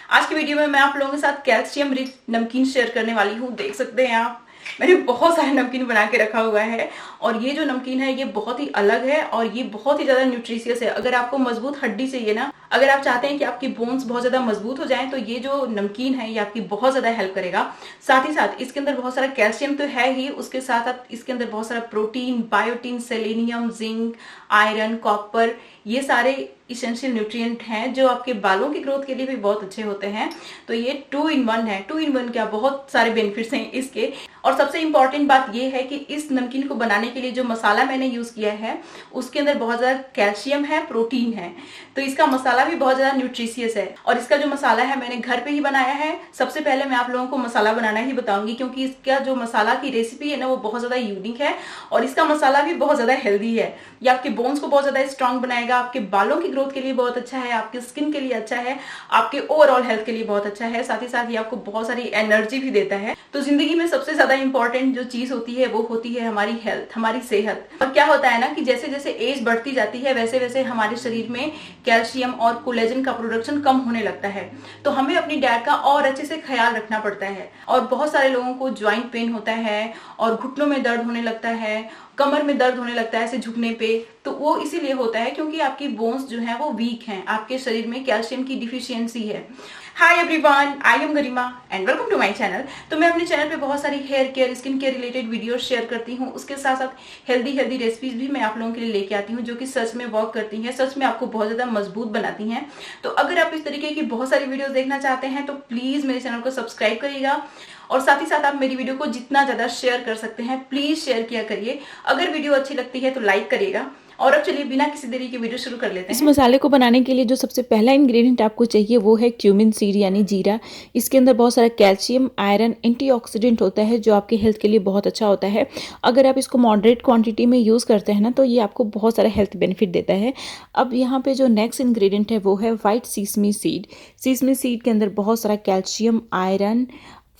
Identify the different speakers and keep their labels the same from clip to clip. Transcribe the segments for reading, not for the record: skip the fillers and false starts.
Speaker 1: आज की वीडियो में मैं आप लोगों के साथ कैल्शियम रिच नमकीन शेयर करने वाली हूँ। देख सकते हैं आप, मैंने बहुत सारे नमकीन बना के रखा हुआ है और ये जो नमकीन है ये बहुत ही अलग है और ये बहुत ही ज्यादा न्यूट्रिशियस है। अगर आपको मजबूत हड्डी चाहिए ना, अगर आप चाहते हैं कि आपकी बोन्स बहुत ज्यादा मजबूत हो जाएं, तो ये जो नमकीन है ये आपकी बहुत ज्यादा हेल्प करेगा। साथ ही साथ इसके अंदर बहुत सारा कैल्शियम तो है ही, उसके साथ साथ इसके अंदर बहुत सारा protein, biotin, selenium, zinc, iron, copper, ये सारे इसेंशियल न्यूट्रिएंट हैं जो आपके बालों की ग्रोथ के लिए भी बहुत अच्छे होते हैं। तो ये 2 in 1 है। 2 in 1 क्या, बहुत सारे बेनिफिट्स हैं इसके। और सबसे इंपॉर्टेंट बात ये है कि इस नमकीन को बनाने के लिए जो मसाला मैंने यूज किया है उसके अंदर बहुत ज्यादा कैल्शियम है, प्रोटीन है, तो इसका मसाला भी बहुत ज्यादा न्यूट्रिशियस है। और इसका जो मसाला है मैंने घर पे ही बनाया है। सबसे पहले मैं आप लोगों को मसाला बनाना ही बताऊंगी, क्योंकि इसका जो मसाला की रेसिपी है ना वो बहुत ज्यादा यूनिक है और इसका मसाला भी बहुत ज्यादा हेल्दी है। ये आपके बोन्स को बहुत ज्यादा स्ट्रांग बनाएगा, आपके बालों की ग्रोथ के लिए बहुत अच्छा है, आपकी स्किन के लिए अच्छा है, आपके ओवरऑल हेल्थ के लिए बहुत अच्छा है। साथ ही साथ ये आपको बहुत सारी एनर्जी भी देता है। तो जिंदगी में सबसे ज्यादा इंपॉर्टेंट जो चीज होती है वो होती है हमारी हेल्थ, हमारी सेहत। और क्या होता है ना कि जैसे जैसे एज बढ़ती जाती है वैसे वैसे हमारे शरीर में कैल्शियम और कोलेजन का प्रोडक्शन कम होने लगता है। तो हमें अपनी डाइट का और अच्छे से ख्याल रखना पड़ता है। और बहुत सारे लोगों को ज्वाइंट पेन होता है और घुटनों में दर्द होने लगता है, कमर में दर्द होने लगता है ऐसे झुकने पे। तो वो इसीलिए होता है क्योंकि आपकी बोन्स जो है वो वीक हैं, आपके शरीर में कैल्शियम की डिफिशियंसी है। Hi everyone, I am Garima and welcome to my channel. तो मैं अपने चैनल पे बहुत सारी hair care, skin care related videos share करती हूँ। उसके साथ साथ हेल्दी हेल्दी रेसिपीज भी मैं आप लोगों के लिए लेके आती हूँ जो कि सच में वर्क करती हैं, सच में आपको बहुत ज्यादा मजबूत बनाती हैं। तो अगर आप इस तरीके की बहुत सारी वीडियोस देखना चाहते हैं तो प्लीज मेरे चैनल को सब्सक्राइब करिएगा। और साथ ही साथ आप मेरी वीडियो को जितना ज्यादा शेयर कर सकते हैं प्लीज शेयर किया करिए। अगर वीडियो अच्छी लगती है तो लाइक करिएगा। और अब चलिए बिना किसी देरी के वीडियो शुरू कर लेते हैं।
Speaker 2: इस मसाले को बनाने के लिए जो सबसे पहला इंग्रेडिएंट आपको चाहिए वो है क्यूमिन सीड यानी जीरा। इसके अंदर बहुत सारा कैल्शियम, आयरन, एंटीऑक्सीडेंट होता है जो आपके हेल्थ के लिए बहुत अच्छा होता है। अगर आप इसको मॉडरेट क्वांटिटी में यूज़ करते हैं ना तो ये आपको बहुत सारा हेल्थ बेनिफिट देता है। अब यहाँ पे जो नेक्स्ट इंग्रेडिएंट है वो है वाइट सीसमी सीड। सीसमी सीड के अंदर बहुत सारा calcium, iron,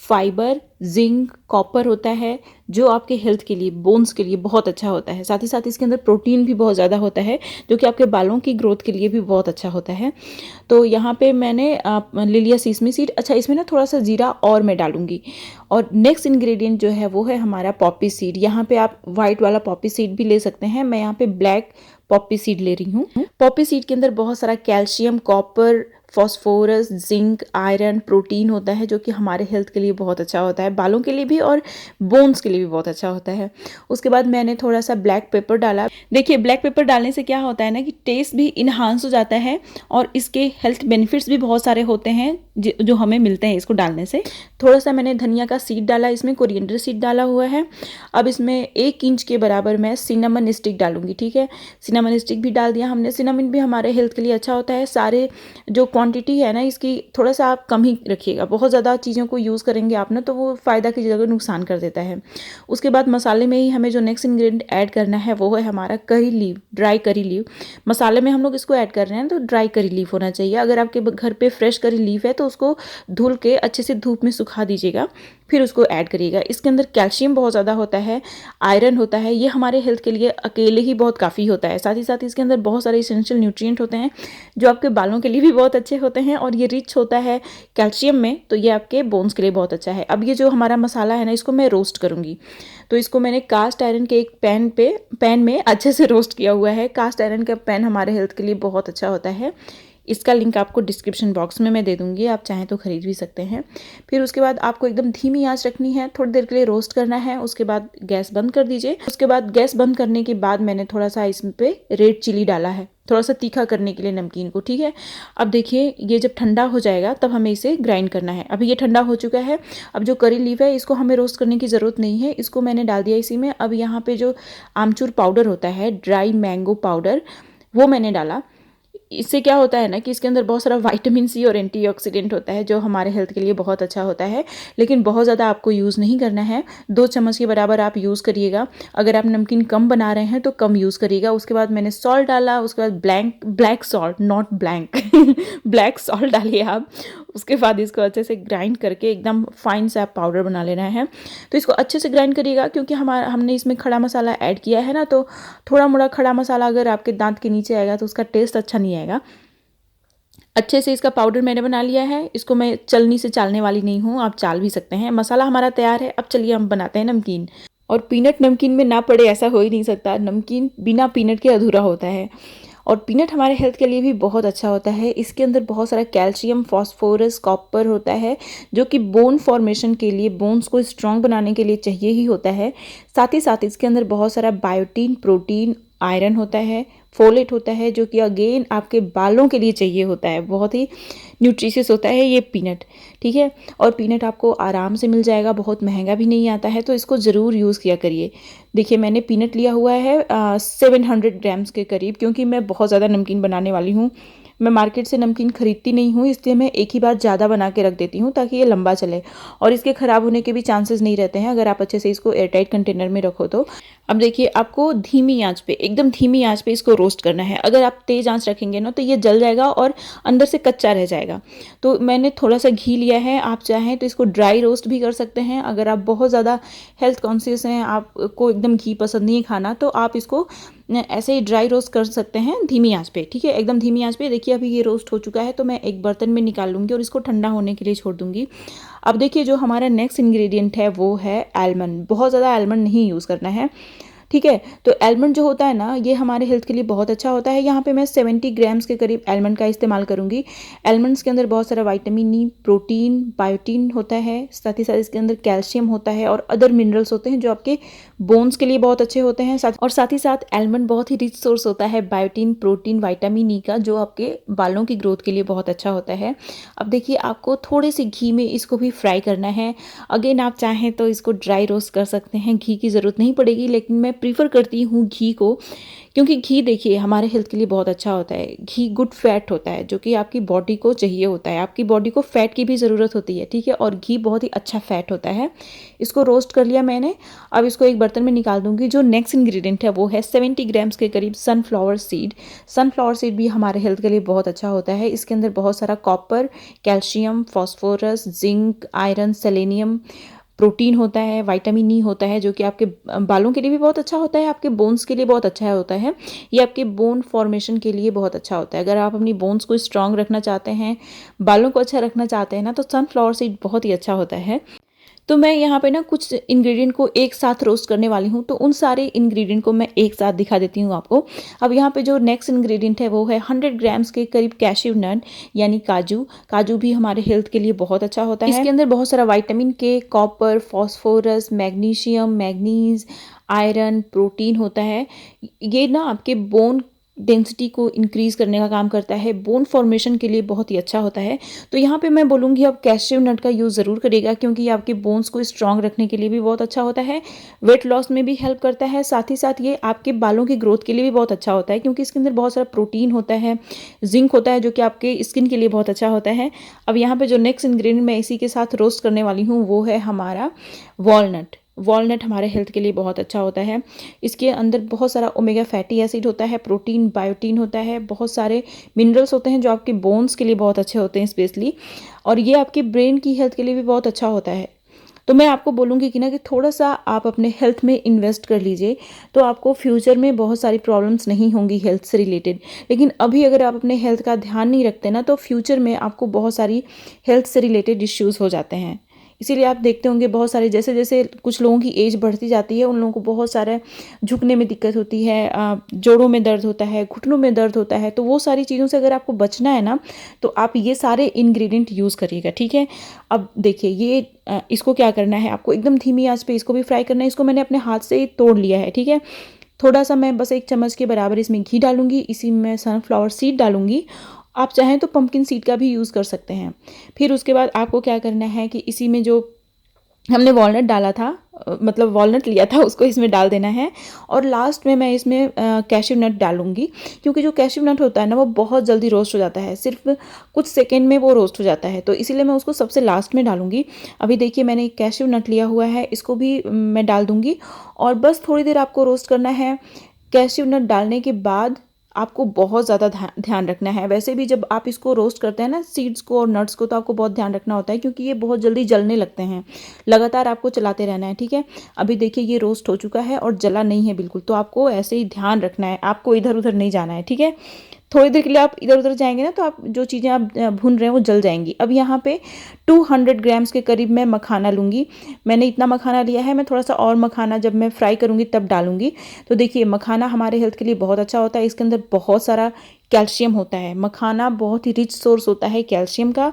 Speaker 2: fibre, zinc, copper होता है जो आपके हेल्थ के लिए, बोन्स के लिए बहुत अच्छा होता है। साथ ही साथ इसके अंदर प्रोटीन भी बहुत ज़्यादा होता है जो कि आपके बालों की ग्रोथ के लिए भी बहुत अच्छा होता है। तो यहाँ पे मैंने ले लिया सीसमी सीड। अच्छा, इसमें ना थोड़ा सा जीरा और मैं डालूंगी। और नेक्स्ट इंग्रेडिएंट जो है वो है हमारा पॉपी सीड। यहाँ पे आप वाइट वाला पॉपी सीड भी ले सकते हैं, मैं यहाँ पे ब्लैक पॉपी सीड ले रही हूँ। पॉपी सीड के अंदर बहुत सारा calcium, copper, phosphorus, zinc, iron, protein होता है जो कि हमारे हेल्थ के लिए बहुत अच्छा होता है, बालों के लिए भी और बोन्स के लिए भी बहुत अच्छा होता है। उसके बाद मैंने थोड़ा सा ब्लैक पेपर डाला। देखिए, ब्लैक पेपर डालने से क्या होता है ना कि टेस्ट भी इन्हांस हो जाता है और इसके हेल्थ बेनिफिट्स भी बहुत सारे होते हैं जो हमें मिलते हैं इसको डालने से। थोड़ा सा मैंने धनिया का सीड डाला, इसमें कोरिएंडर सीड डाला हुआ है। अब इसमें 1 इंच के बराबर मैं सिनेमन स्टिक डालूंगी। ठीक है, सिनेमन स्टिक भी डाल दिया हमने। सिनेमन भी हमारे हेल्थ के लिए अच्छा होता है। सारे जो क्वांटिटी है ना इसकी थोड़ा सा आप कम ही रखिएगा, बहुत ज़्यादा चीज़ों को यूज़ करेंगे आप ना तो वो फ़ायदा की जगह नुकसान कर देता है। उसके बाद मसाले में ही हमें जो नेक्स्ट इंग्रेडिएंट ऐड करना है वो है हमारा करी लीव, ड्राई करी लीव। मसाले में हम लोग इसको ऐड कर रहे हैं तो ड्राई करी लीव होना चाहिए। अगर आपके घर पे फ्रेश करी लीव है तो उसको धुल के अच्छे से धूप में सुखा दीजिएगा, फिर उसको ऐड करिएगा। इसके अंदर कैल्शियम बहुत ज़्यादा होता है, आयरन होता है, ये हमारे हेल्थ के लिए अकेले ही बहुत काफ़ी होता है। साथ ही साथ इसके अंदर बहुत सारे इसेंशियल न्यूट्रिएंट होते हैं जो आपके बालों के लिए भी बहुत अच्छे होते हैं और ये रिच होता है कैल्शियम में, तो ये आपके बोन्स के लिए बहुत अच्छा है। अब ये जो हमारा मसाला है ना इसको मैं रोस्ट करूँगी। तो इसको मैंने कास्ट आयरन के एक पैन में अच्छे से रोस्ट किया हुआ है। कास्ट आयरन का पैन हमारे हेल्थ के लिए बहुत अच्छा होता है। इसका लिंक आपको डिस्क्रिप्शन बॉक्स में मैं दे दूंगी, आप चाहें तो खरीद भी सकते हैं। फिर उसके बाद आपको एकदम धीमी आंच रखनी है, थोड़ी देर के लिए रोस्ट करना है। उसके बाद गैस बंद कर दीजिए। उसके बाद गैस बंद करने के बाद मैंने थोड़ा सा इस पे रेड चिली डाला है, थोड़ा सा तीखा करने के लिए नमकीन को। ठीक है, अब देखिए ये जब ठंडा हो जाएगा तब हमें इसे ग्राइंड करना है। अभी ये ठंडा हो चुका है। अब जो करी लीफ है इसको हमें रोस्ट करने की ज़रूरत नहीं है, इसको मैंने डाल दिया इसी में। अब यहाँ पे जो आमचूर पाउडर होता है, ड्राई मैंगो पाउडर, वो मैंने डाला। इससे क्या होता है ना कि इसके अंदर बहुत सारा विटामिन सी और एंटीऑक्सीडेंट होता है जो हमारे हेल्थ के लिए बहुत अच्छा होता है, लेकिन बहुत ज़्यादा आपको यूज़ नहीं करना है। 2 चम्मच के बराबर आप यूज़ करिएगा। अगर आप नमकीन कम बना रहे हैं तो कम यूज़ करिएगा। उसके बाद मैंने सॉल्ट डाला। उसके बाद black salt, not blank black salt डालिए आप। उसके बाद इसको अच्छे से ग्राइंड करके एकदम फाइन सा पाउडर बना लेना है। तो इसको अच्छे से ग्राइंड करिएगा क्योंकि हमने इसमें खड़ा मसाला ऐड किया है ना, तो थोड़ा मोड़ा खड़ा मसाला अगर आपके दांत के नीचे आएगा तो उसका टेस्ट अच्छा नहीं आएगा। अच्छे से इसका पाउडर मैंने बना लिया है। इसको मैं चलनी से चालने वाली नहीं हूँ, आप चाल भी सकते हैं। मसाला हमारा तैयार है। अब चलिए हम बनाते हैं नमकीन। और पीनट नमकीन में ना पड़े ऐसा हो ही नहीं सकता। नमकीन बिना पीनट के अधूरा होता है। और पीनट हमारे हेल्थ के लिए भी बहुत अच्छा होता है। इसके अंदर बहुत सारा कैल्शियम, फास्फोरस, कॉपर होता है, जो कि बोन फॉर्मेशन के लिए, बोन्स को स्ट्रांग बनाने के लिए चाहिए ही होता है। साथ ही साथ इसके अंदर बहुत सारा बायोटीन, प्रोटीन, आयरन होता है, फोलेट होता है, जो कि अगेन आपके बालों के लिए चाहिए होता है। बहुत ही न्यूट्रिशियस होता है ये पीनट, ठीक है। और पीनट आपको आराम से मिल जाएगा, बहुत महंगा भी नहीं आता है, तो इसको ज़रूर यूज़ किया करिए। देखिए मैंने पीनट लिया हुआ है 700 ग्राम्स के करीब, क्योंकि मैं बहुत ज़्यादा नमकीन बनाने वाली हूँ। मैं मार्केट से नमकीन खरीदती नहीं हूँ, इसलिए मैं एक ही बार ज़्यादा बना के रख देती हूँ ताकि ये लंबा चले और इसके ख़राब होने के भी चांसेस नहीं रहते हैं अगर आप अच्छे से इसको एयरटाइट कंटेनर में रखो तो। अब देखिए आपको धीमी आंच पे, एकदम धीमी आंच पे इसको रोस्ट करना है। अगर आप तेज़ आंच रखेंगे ना तो ये जल जाएगा और अंदर से कच्चा रह जाएगा। तो मैंने थोड़ा सा घी लिया है, आप चाहें तो इसको ड्राई रोस्ट भी कर सकते हैं। अगर आप बहुत ज़्यादा हेल्थ कॉन्शियस हैं, आपको एकदम घी पसंद नहीं खाना, तो आप इसको ऐसे ही ड्राई रोस्ट कर सकते हैं धीमी आंच पे, ठीक है, एकदम धीमी आंच पे। देखिए अभी ये रोस्ट हो चुका है, तो मैं एक बर्तन में निकाल लूँगी और इसको ठंडा होने के लिए छोड़ दूँगी। अब देखिए जो हमारा नेक्स्ट इंग्रेडिएंट है वो है आलमंड। बहुत ज़्यादा आलमंड नहीं यूज़ करना है, ठीक है। तो आलमंड जो होता है ना, ये हमारे हेल्थ के लिए बहुत अच्छा होता है। यहाँ पे मैं 70 ग्राम्स के करीब आलमंड का इस्तेमाल करूँगी। आलमंड्स के अंदर बहुत सारा विटामिन ई, प्रोटीन, बायोटीन होता है, साथ ही साथ इसके अंदर कैल्शियम होता है और अदर मिनरल्स होते हैं जो आपके बोन्स के लिए बहुत अच्छे होते हैं। साथ ही साथ आलमंड बहुत ही रिच सोर्स होता है बायोटीन, प्रोटीन, विटामिन ई का, जो आपके बालों की ग्रोथ के लिए बहुत अच्छा होता है। अब देखिए आपको थोड़े से घी में इसको भी फ्राई करना है। अगेन आप चाहें तो इसको ड्राई रोस्ट कर सकते हैं, घी की ज़रूरत नहीं पड़ेगी, लेकिन मैं प्रीफर करती हूँ घी को, क्योंकि घी देखिए हमारे हेल्थ के लिए बहुत अच्छा होता है। घी गुड फैट होता है जो कि आपकी बॉडी को चाहिए होता है। आपकी बॉडी को फैट की भी ज़रूरत होती है, ठीक है, और घी बहुत ही अच्छा फैट होता है। इसको रोस्ट कर लिया मैंने। अब इसको एक बर्तन में निकाल दूंगी। जो नेक्स्ट इंग्रेडिएंट है वो है 70 ग्राम्स के करीब सनफ्लावर सीड। सनफ्लावर सीड भी हमारे हेल्थ के लिए बहुत अच्छा होता है। इसके अंदर बहुत सारा copper, calcium, phosphorus, zinc, iron, selenium, protein होता है, विटामिन ई होता है, जो कि आपके बालों के लिए भी बहुत अच्छा होता है, आपके बोन्स के लिए बहुत अच्छा होता है। ये आपके बोन फॉर्मेशन के लिए बहुत अच्छा होता है। अगर आप अपनी बोन्स को स्ट्रांग रखना चाहते हैं, बालों को अच्छा रखना चाहते हैं ना, तो सनफ्लावर सीड बहुत ही अच्छा होता है। तो मैं यहाँ पे ना कुछ इंग्रेडिएंट को एक साथ रोस्ट करने वाली हूँ, तो उन सारे इंग्रेडिएंट को मैं एक साथ दिखा देती हूँ आपको। अब यहाँ पे जो नेक्स्ट इंग्रेडिएंट है वो है 100 ग्राम्स के करीब कैश्यू नट, यानी काजू। काजू भी हमारे हेल्थ के लिए बहुत अच्छा होता है। इसके अंदर बहुत सारा विटामिन के, copper, phosphorus, magnesium, manganese, iron, protein होता है। ये ना आपके बोन डेंसिटी को इंक्रीज़ करने का काम करता है, बोन फॉर्मेशन के लिए बहुत ही अच्छा होता है। तो यहाँ पे मैं बोलूँगी आप कैश्यू नट का यूज़ ज़रूर करिएगा, क्योंकि ये आपके बोन्स को स्ट्रांग रखने के लिए भी बहुत अच्छा होता है, वेट लॉस में भी हेल्प करता है। साथ ही साथ ये आपके बालों की ग्रोथ के लिए भी बहुत अच्छा होता है, क्योंकि इसके अंदर बहुत सारा प्रोटीन होता है, जिंक होता है, जो कि आपके स्किन के लिए बहुत अच्छा होता है। अब यहाँ पर जो नेक्स्ट इंग्रेडिएंट मैं इसी के साथ रोस्ट करने वाली हूँ वो है हमारा वॉलनट। वॉलनट हमारे हेल्थ के लिए बहुत अच्छा होता है। इसके अंदर बहुत सारा ओमेगा फैटी एसिड होता है, प्रोटीन, बायोटीन होता है, बहुत सारे मिनरल्स होते हैं जो आपके बोन्स के लिए बहुत अच्छे होते हैं स्पेशली, और ये आपके ब्रेन की हेल्थ के लिए भी बहुत अच्छा होता है। तो मैं आपको बोलूँगी कि ना कि थोड़ा सा आप अपने हेल्थ में इन्वेस्ट कर लीजिए, तो आपको फ्यूचर में बहुत सारी प्रॉब्लम्स नहीं होंगी हेल्थ से रिलेटेड। लेकिन अभी अगर आप अपने हेल्थ का ध्यान नहीं रखते ना, तो फ्यूचर में आपको बहुत सारी हेल्थ से रिलेटेड इश्यूज़ हो जाते हैं। इसीलिए आप देखते होंगे बहुत सारे, जैसे जैसे कुछ लोगों की एज बढ़ती जाती है, उन लोगों को बहुत सारा झुकने में दिक्कत होती है, जोड़ों में दर्द होता है, घुटनों में दर्द होता है। तो वो सारी चीज़ों से अगर आपको बचना है ना, तो आप ये सारे इंग्रेडिएंट यूज़ करिएगा, ठीक है। अब देखिए ये इसको क्या करना है, आपको एकदम धीमी आंच पे इसको भी फ्राई करना है। इसको मैंने अपने हाथ से ही तोड़ लिया है, ठीक है। थोड़ा सा मैं बस 1 चम्मच के बराबर इसमें घी डालूंगी, इसी में सनफ्लावर सीड डालूंगी। आप चाहें तो पंपकिन सीड का भी यूज़ कर सकते हैं। फिर उसके बाद आपको क्या करना है कि इसी में जो हमने वॉलनट डाला था, मतलब वॉलनट लिया था, उसको इसमें डाल देना है। और लास्ट में मैं इसमें कैश्यू नट डालूंगी, क्योंकि जो कैश्यू नट होता है ना वो बहुत जल्दी रोस्ट हो जाता है, सिर्फ कुछ सेकेंड में वो रोस्ट हो जाता है, तो इसीलिए मैं उसको सबसे लास्ट में डालूंगी। अभी देखिए मैंने एक कैश्यू नट लिया हुआ है, इसको भी मैं डाल दूंगी और बस थोड़ी देर आपको रोस्ट करना है। कैश्यू नट डालने के बाद आपको बहुत ज़्यादा ध्यान रखना है। वैसे भी जब आप इसको रोस्ट करते हैं ना, सीड्स को और नट्स को, तो आपको बहुत ध्यान रखना होता है, क्योंकि ये बहुत जल्दी जलने लगते हैं। लगातार आपको चलाते रहना है, ठीक है। अभी देखिए ये रोस्ट हो चुका है और जला नहीं है बिल्कुल, तो आपको ऐसे ही ध्यान रखना है, आपको इधर उधर नहीं जाना है, ठीक है। थोड़ी देर के लिए आप इधर उधर जाएंगे ना तो आप जो चीज़ें आप भून रहे हैं वो जल जाएंगी। अब यहाँ पे 200 ग्राम्स के करीब मैं मखाना लूँगी। मैंने इतना मखाना लिया है, मैं थोड़ा सा और मखाना जब मैं फ्राई करूँगी तब डालूँगी। तो देखिए मखाना हमारे हेल्थ के लिए बहुत अच्छा होता है, इसके अंदर बहुत सारा कैल्शियम होता है। मखाना बहुत ही रिच सोर्स होता है कैल्शियम का।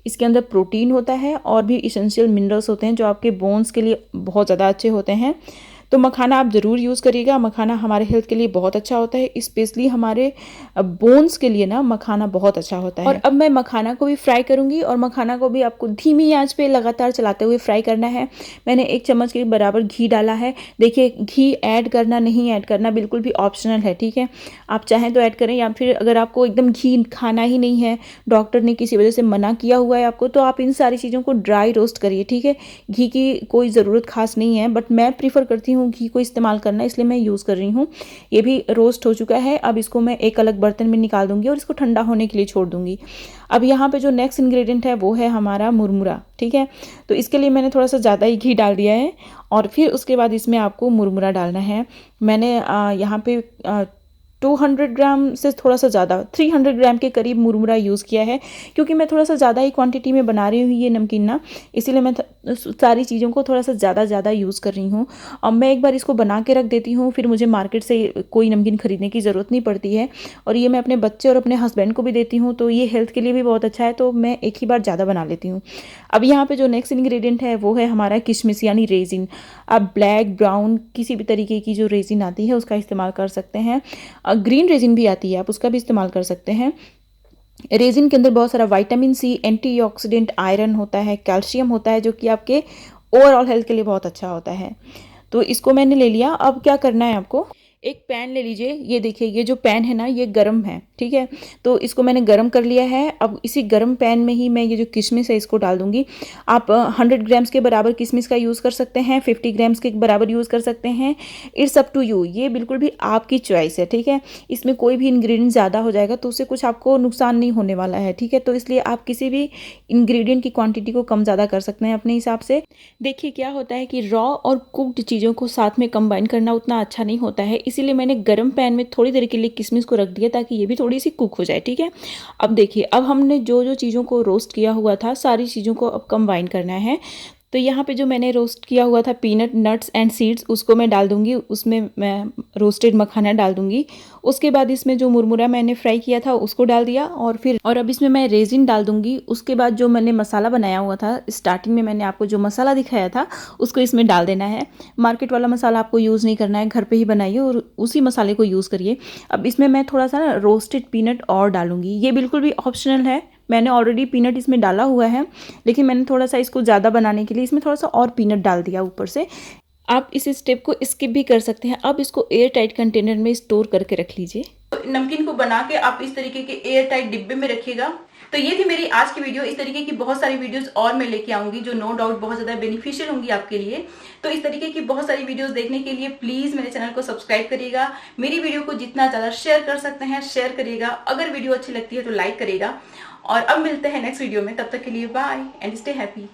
Speaker 2: इसके अंदर प्रोटीन होता है और भी इसेंशियल मिनरल्स होते हैं जो आपके बोन्स के लिए बहुत ज़्यादा अच्छे होते हैं। तो मखाना आप ज़रूर यूज़ करिएगा। मखाना हमारे हेल्थ के लिए बहुत अच्छा होता है, स्पेशली हमारे बोन्स के लिए ना मखाना बहुत अच्छा होता है। और अब मैं मखाना को भी फ्राई करूँगी और मखाना को भी आपको धीमी आंच पे लगातार चलाते हुए फ्राई करना है। मैंने 1 चम्मच के बराबर घी डाला है। देखिए घी ऐड करना नहीं ऐड करना बिल्कुल भी ऑप्शनल है, ठीक है। आप चाहें तो ऐड करें, या फिर अगर आपको एकदम घी खाना ही नहीं है, डॉक्टर ने किसी वजह से मना किया हुआ है आपको, तो आप इन सारी चीज़ों को ड्राई रोस्ट करिए, ठीक है। घी की कोई ज़रूरत खास नहीं है, बट मैं प्रीफर करती हूँ घी को इस्तेमाल करना, इसलिए मैं यूज़ कर रही हूँ। ये भी रोस्ट हो चुका है। अब इसको मैं एक अलग बर्तन में निकाल दूंगी और इसको ठंडा होने के लिए छोड़ दूंगी। अब यहाँ पे जो नेक्स्ट इंग्रेडिएंट है वो है हमारा मुरमुरा, ठीक है। तो इसके लिए मैंने थोड़ा सा ज़्यादा ही घी डाल दिया है और फिर उसके बाद इसमें आपको मुरमुरा डालना है। मैंने यहाँ पे 200 ग्राम से थोड़ा सा ज़्यादा 300 ग्राम के करीब मुरमुरा यूज़ किया है, क्योंकि मैं थोड़ा सा ज़्यादा ही क्वांटिटी में बना रही हूँ ये नमकीन ना, इसीलिए मैं सारी चीज़ों को थोड़ा सा ज़्यादा यूज़ कर रही हूँ। अब मैं एक बार इसको बना के रख देती हूँ, फिर मुझे मार्केट से कोई नमकीन खरीदने की ज़रूरत नहीं पड़ती है। और ये मैं अपने बच्चे और अपने हस्बैंड को भी देती हूँ, तो ये हेल्थ के लिए भी बहुत अच्छा है, तो मैं एक ही बार ज़्यादा बना लेती हूँ। अब यहाँ पर जो नेक्स्ट इंग्रेडिएंट है वो है हमारा किशमिश यानी रेजिन। आप ब्लैक ब्राउन किसी भी तरीके की जो रेजिन आती है उसका इस्तेमाल कर सकते हैं। ग्रीन रेजिन भी आती है, आप उसका भी इस्तेमाल कर सकते हैं। रेजिन के अंदर बहुत सारा विटामिन सी, एंटीऑक्सीडेंट, आयरन होता है, कैल्शियम होता है, जो कि आपके ओवरऑल हेल्थ के लिए बहुत अच्छा होता है। तो इसको मैंने ले लिया। अब क्या करना है आपको, एक पैन ले लीजिए। ये देखिए ये जो पैन है ना ये गरम है, ठीक है। तो इसको मैंने गरम कर लिया है। अब इसी गरम पैन में ही मैं ये जो किशमिश है इसको डाल दूंगी। आप 100 ग्राम्स के बराबर किशमिश का यूज़ कर सकते हैं, 50 ग्राम्स के बराबर यूज़ कर सकते हैं। इट्स अप टू यू, ये बिल्कुल भी आपकी चॉइस है, ठीक है। इसमें कोई भी इंग्रेडिएंट ज़्यादा हो जाएगा तो उससे कुछ आपको नुकसान नहीं होने वाला है, ठीक है। तो इसलिए आप किसी भी इंग्रेडिएंट की क्वांटिटी को कम ज़्यादा कर सकते हैं अपने हिसाब से। देखिए क्या होता है कि रॉ और कुक्ड चीज़ों को साथ में कंबाइन करना उतना अच्छा नहीं होता है, इसीलिए मैंने गर्म पैन में थोड़ी देर के लिए किशमिश को रख दिया ताकि ये भी थोड़ी सी कुक हो जाए, ठीक है। अब देखिए अब हमने जो जो चीज़ों को रोस्ट किया हुआ था सारी चीज़ों को अब कंबाइन करना है। तो यहाँ पे जो मैंने रोस्ट किया हुआ था पीनट, नट्स एंड सीड्स, उसको मैं डाल दूंगी। उसमें मैं रोस्टेड मखाना डाल दूंगी। उसके बाद इसमें जो मुरमुरा मैंने फ्राई किया था उसको डाल दिया और अब इसमें मैं रेजिन डाल दूंगी। उसके बाद जो मैंने मसाला बनाया हुआ था, स्टार्टिंग में मैंने आपको जो मसाला दिखाया था उसको इसमें डाल देना है। मार्केट वाला मसाला आपको यूज़ नहीं करना है, घर पर ही बनाइए और उसी मसाले को यूज़ करिए। अब इसमें मैं थोड़ा सा ना रोस्टेड पीनट और डालूंगी, ये बिल्कुल भी ऑप्शनल है। मैंने ऑलरेडी पीनट इसमें डाला हुआ है, लेकिन मैंने थोड़ा सा इसको ज़्यादा बनाने के लिए इसमें थोड़ा सा और पीनट डाल दिया ऊपर से। आप इस स्टेप को स्किप भी कर सकते हैं। अब इसको एयर टाइट कंटेनर में स्टोर करके रख लीजिए।
Speaker 1: नमकीन को बना के आप इस तरीके के एयर टाइट डिब्बे में रखिएगा। तो ये थी मेरी आज की वीडियो। इस तरीके की बहुत सारी वीडियोस और मैं लेके आऊंगी जो नो डाउट बहुत ज्यादा बेनिफिशियल होंगी आपके लिए। तो इस तरीके की बहुत सारी वीडियोस देखने के लिए प्लीज मेरे चैनल को सब्सक्राइब करिएगा। मेरी वीडियो को जितना ज्यादा शेयर कर सकते हैं शेयर करिएगा। अगर वीडियो अच्छी लगती है तो लाइक करिएगा। और अब मिलते हैं नेक्स्ट वीडियो में, तब तक के लिए बाय एंड स्टे हैप्पी।